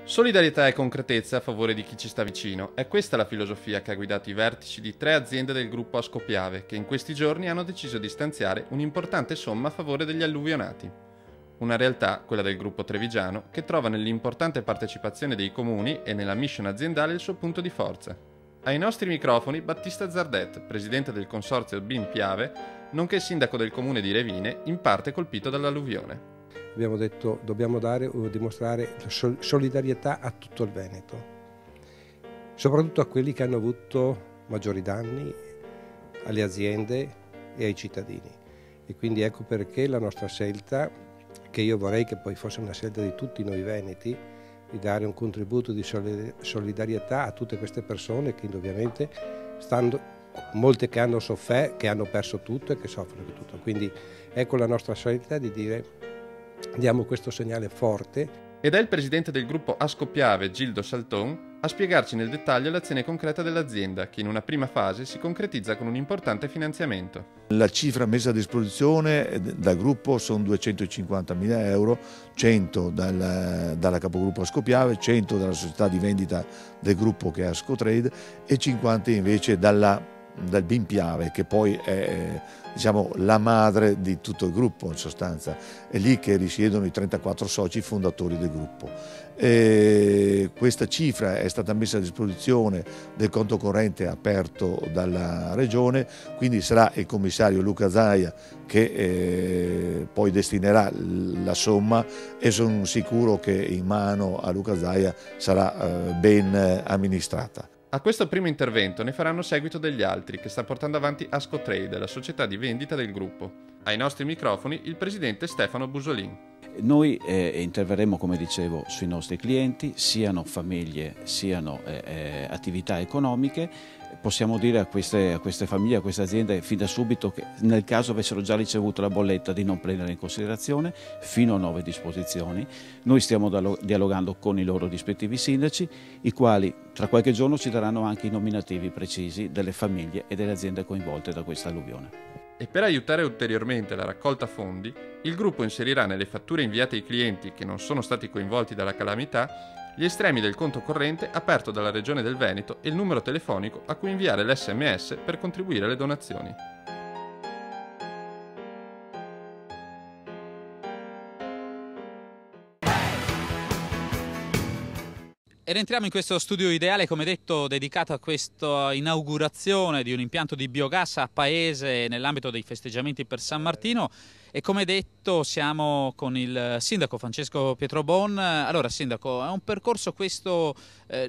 Solidarietà e concretezza a favore di chi ci sta vicino. È questa la filosofia che ha guidato i vertici di 3 aziende del gruppo Ascopiave, che in questi giorni hanno deciso di stanziare un'importante somma a favore degli alluvionati. Una realtà, quella del gruppo trevigiano, che trova nell'importante partecipazione dei comuni e nella mission aziendale il suo punto di forza. Ai nostri microfoni Battista Zardet, presidente del consorzio BIM Piave, nonché sindaco del comune di Revine, in parte colpito dall'alluvione. Abbiamo detto dobbiamo dimostrare solidarietà a tutto il Veneto, soprattutto a quelli che hanno avuto maggiori danni, alle aziende e ai cittadini. E quindi ecco perché la nostra scelta, che io vorrei che poi fosse una scelta di tutti noi veneti, di dare un contributo di solidarietà a tutte queste persone che indubbiamente molte che hanno sofferto, che hanno perso tutto e che soffrono di tutto. Quindi ecco la nostra scelta di dire diamo questo segnale forte. Ed è il presidente del gruppo Ascopiave, Gildo Salton, a spiegarci nel dettaglio l'azione concreta dell'azienda, che in una prima fase si concretizza con un importante finanziamento. La cifra messa a disposizione dal gruppo sono 250.000 euro, 100 dalla capogruppo Ascopiave, 100 dalla società di vendita del gruppo che è Ascotrade e 50 invece dal BIM Piave, che poi è diciamo, la madre di tutto il gruppo in sostanza. È lì che risiedono i 34 soci fondatori del gruppo. Questa cifra è stata messa a disposizione del conto corrente aperto dalla Regione, quindi sarà il commissario Luca Zaia che poi destinerà la somma e sono sicuro che in mano a Luca Zaia sarà ben amministrata. A questo primo intervento ne faranno seguito degli altri che sta portando avanti Ascotrade, la società di vendita del gruppo. Ai nostri microfoni il presidente Stefano Busolin. Noi interverremo, come dicevo, sui nostri clienti, siano famiglie, siano attività economiche. Possiamo dire a queste famiglie, a queste aziende, fin da subito che nel caso avessero già ricevuto la bolletta di non prendere in considerazione fino a nuove disposizioni. Noi stiamo dialogando con i loro rispettivi sindaci, i quali tra qualche giorno ci daranno anche i nominativi precisi delle famiglie e delle aziende coinvolte da questa alluvione. E per aiutare ulteriormente la raccolta fondi, il gruppo inserirà nelle fatture inviate ai clienti che non sono stati coinvolti dalla calamità gli estremi del conto corrente aperto dalla Regione del Veneto e il numero telefonico a cui inviare l'SMS per contribuire alle donazioni. E rientriamo in questo studio ideale, come detto, dedicato a questa inaugurazione di un impianto di biogas a Paese nell'ambito dei festeggiamenti per San Martino. E come detto siamo con il sindaco Francesco Pietrobon. Allora sindaco, è un percorso questo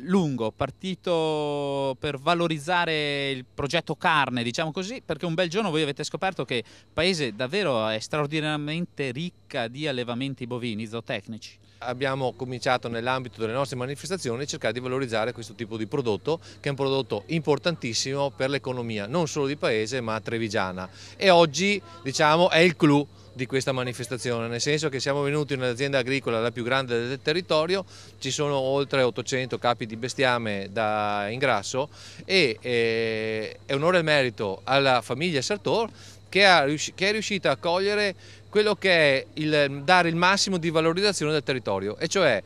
lungo, partito per valorizzare il progetto carne, diciamo così, perché un bel giorno voi avete scoperto che Paese davvero è straordinariamente ricca di allevamenti bovini zootecnici. Abbiamo cominciato nell'ambito delle nostre manifestazioni a cercare di valorizzare questo tipo di prodotto, che è un prodotto importantissimo per l'economia non solo di Paese ma trevigiana, e oggi diciamo è il clou di questa manifestazione, nel senso che siamo venuti in un'azienda agricola la più grande del territorio, ci sono oltre 800 capi di bestiame da ingrasso e è onore e merito alla famiglia Sartor che è riuscita a cogliere quello che è dare il massimo di valorizzazione del territorio, e cioè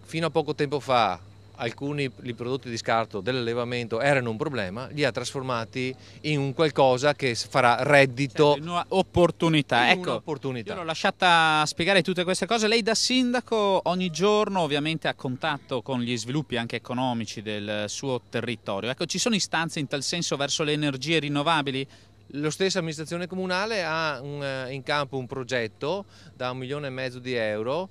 fino a poco tempo fa alcuni prodotti di scarto dell'allevamento erano un problema, li ha trasformati in un qualcosa che farà reddito. In un'opportunità. Ecco, un'opportunità. Io l'ho lasciata spiegare tutte queste cose. Lei da sindaco ogni giorno ovviamente ha contatto con gli sviluppi anche economici del suo territorio. Ecco, ci sono istanze in tal senso verso le energie rinnovabili? La stessa amministrazione comunale ha in campo un progetto da 1,5 milioni di euro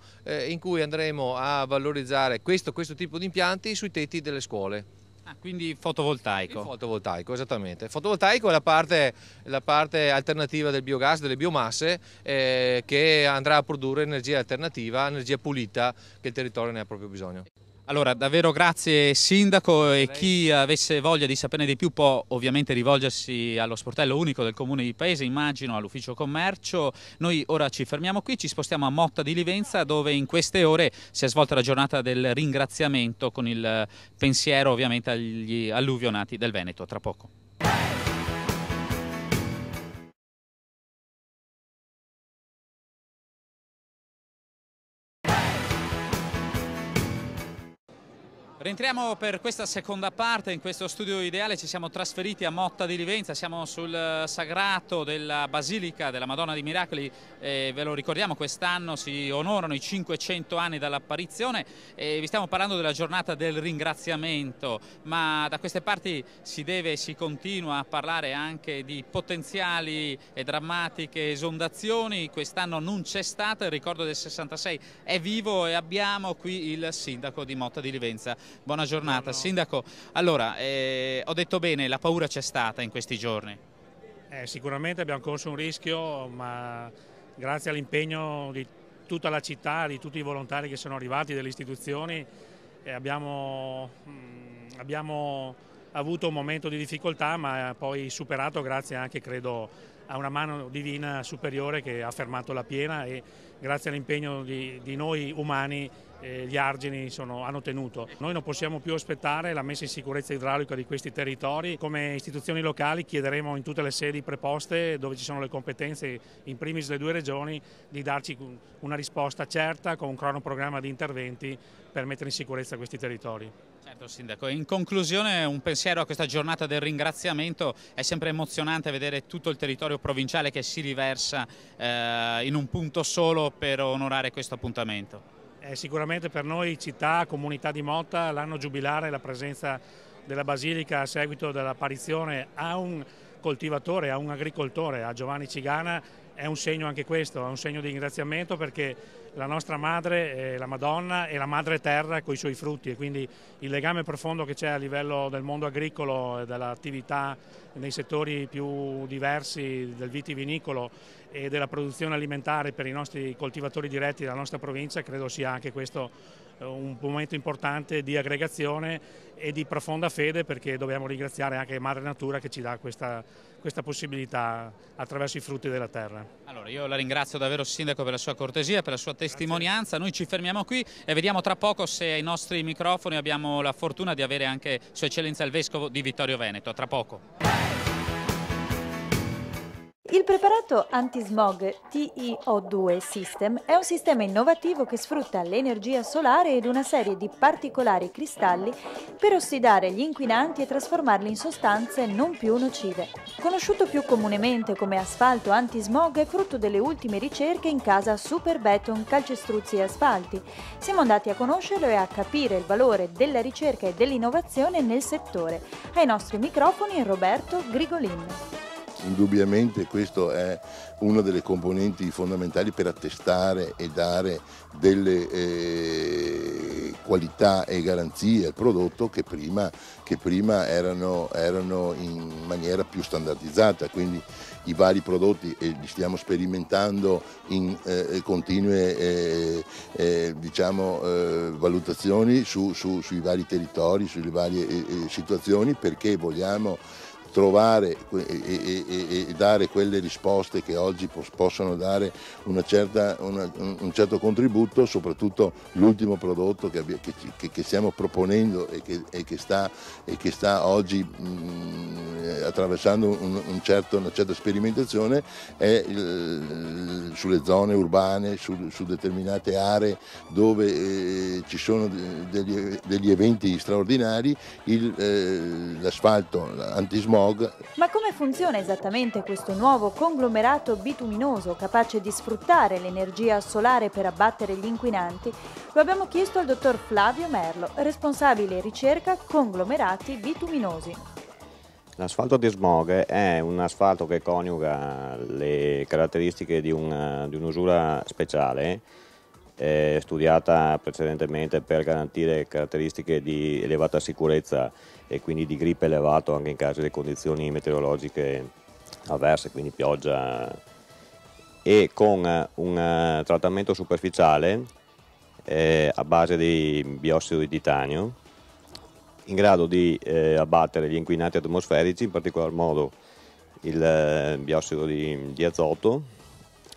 in cui andremo a valorizzare questo tipo di impianti sui tetti delle scuole. Ah, quindi fotovoltaico. Il fotovoltaico, esattamente. Il fotovoltaico è la parte alternativa del biogas, delle biomasse, che andrà a produrre energia alternativa, energia pulita, che il territorio ne ha proprio bisogno. Allora, davvero grazie sindaco, e chi avesse voglia di saperne di più può ovviamente rivolgersi allo sportello unico del comune di Paese, immagino all'ufficio commercio. Noi ora ci fermiamo qui, ci spostiamo a Motta di Livenza, dove in queste ore si è svolta la giornata del ringraziamento con il pensiero ovviamente agli alluvionati del Veneto. Tra poco. Rientriamo per questa seconda parte in questo studio ideale, ci siamo trasferiti a Motta di Livenza, siamo sul sagrato della Basilica della Madonna dei Miracoli, ve lo ricordiamo, quest'anno si onorano i 500 anni dall'apparizione e vi stiamo parlando della giornata del ringraziamento, ma da queste parti si continua a parlare anche di potenziali e drammatiche esondazioni. Quest'anno non c'è stata, il ricordo del 66 è vivo e abbiamo qui il sindaco di Motta di Livenza. Buona giornata. Buongiorno. Sindaco, allora, ho detto bene, la paura c'è stata in questi giorni? Sicuramente abbiamo corso un rischio, ma grazie all'impegno di tutta la città, di tutti i volontari che sono arrivati, delle istituzioni, abbiamo avuto un momento di difficoltà, ma poi superato grazie anche, credo, a una mano divina superiore che ha fermato la piena, e grazie all'impegno di noi umani gli argini hanno tenuto. Noi non possiamo più aspettare la messa in sicurezza idraulica di questi territori. Come istituzioni locali chiederemo in tutte le sedi preposte, dove ci sono le competenze, in primis le 2 regioni, di darci una risposta certa con un cronoprogramma di interventi per mettere in sicurezza questi territori. Certo, Sindaco. In conclusione, un pensiero a questa giornata del ringraziamento. È sempre emozionante vedere tutto il territorio provinciale che si riversa in un punto solo per onorare questo appuntamento. Sicuramente per noi città, comunità di Motta, l'anno giubilare, la presenza della Basilica a seguito dell'apparizione a un coltivatore, a un agricoltore, a Giovanni Cigana, è un segno anche questo, è un segno di ringraziamento, perché la nostra madre, la Madonna, è la madre terra con i suoi frutti, e quindi il legame profondo che c'è a livello del mondo agricolo e dell'attività nei settori più diversi del vitivinicolo e della produzione alimentare per i nostri coltivatori diretti della nostra provincia, credo sia anche questo un momento importante di aggregazione e di profonda fede, perché dobbiamo ringraziare anche Madre Natura che ci dà questa possibilità attraverso i frutti della terra. Allora, io la ringrazio davvero, Sindaco, per la sua cortesia, per la sua testimonianza. Noi ci fermiamo qui e vediamo tra poco se ai nostri microfoni abbiamo la fortuna di avere anche Sua Eccellenza il Vescovo di Vittorio Veneto. A tra poco. Il preparato antismog TiO2 System è un sistema innovativo che sfrutta l'energia solare ed una serie di particolari cristalli per ossidare gli inquinanti e trasformarli in sostanze non più nocive. Conosciuto più comunemente come asfalto antismog, è frutto delle ultime ricerche in casa Superbeton Calcestruzzi e Asfalti. Siamo andati a conoscerlo e a capire il valore della ricerca e dell'innovazione nel settore. Ai nostri microfoni Roberto Grigolin. Indubbiamente questo è una delle componenti fondamentali per attestare e dare delle qualità e garanzie al prodotto che prima erano in maniera più standardizzata, quindi i vari prodotti, e li stiamo sperimentando in continue valutazioni sui vari territori, sulle varie situazioni, perché vogliamo trovare e dare quelle risposte che oggi possono dare un certo contributo, soprattutto l'ultimo prodotto che stiamo proponendo e che sta oggi attraversando una certa sperimentazione, è sulle zone urbane, su determinate aree dove ci sono degli eventi straordinari, l'asfalto antismog. Ma come funziona esattamente questo nuovo conglomerato bituminoso capace di sfruttare l'energia solare per abbattere gli inquinanti? Lo abbiamo chiesto al dottor Flavio Merlo, responsabile ricerca conglomerati bituminosi. L'asfalto antismog è un asfalto che coniuga le caratteristiche di un'usura speciale, studiata precedentemente per garantire caratteristiche di elevata sicurezza e quindi di grip elevato anche in caso di condizioni meteorologiche avverse, quindi pioggia, e con un trattamento superficiale a base di biossido di titanio in grado di abbattere gli inquinanti atmosferici, in particolar modo il biossido di azoto,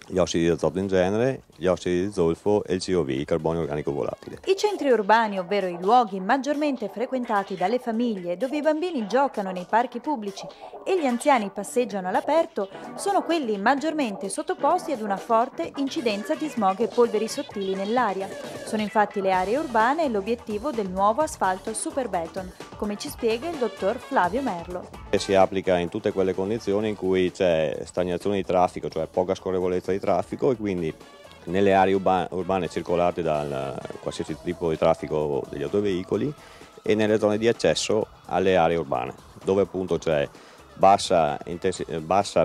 gli ossidi di azoto in genere, gli ossidi di zolfo e il COV, il carbonio organico volatile. I centri urbani, ovvero i luoghi maggiormente frequentati dalle famiglie, dove i bambini giocano nei parchi pubblici e gli anziani passeggiano all'aperto, sono quelli maggiormente sottoposti ad una forte incidenza di smog e polveri sottili nell'aria. Sono infatti le aree urbane l'obiettivo del nuovo asfalto Superbeton, come ci spiega il dottor Flavio Merlo. Si applica in tutte quelle condizioni in cui c'è stagnazione di traffico, cioè poca scorrevolezza di traffico, e quindi nelle aree urbane circolate da qualsiasi tipo di traffico degli autoveicoli e nelle zone di accesso alle aree urbane, dove appunto c'è bassa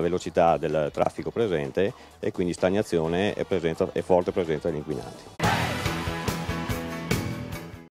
velocità del traffico presente e quindi stagnazione e forte presenza degli inquinanti.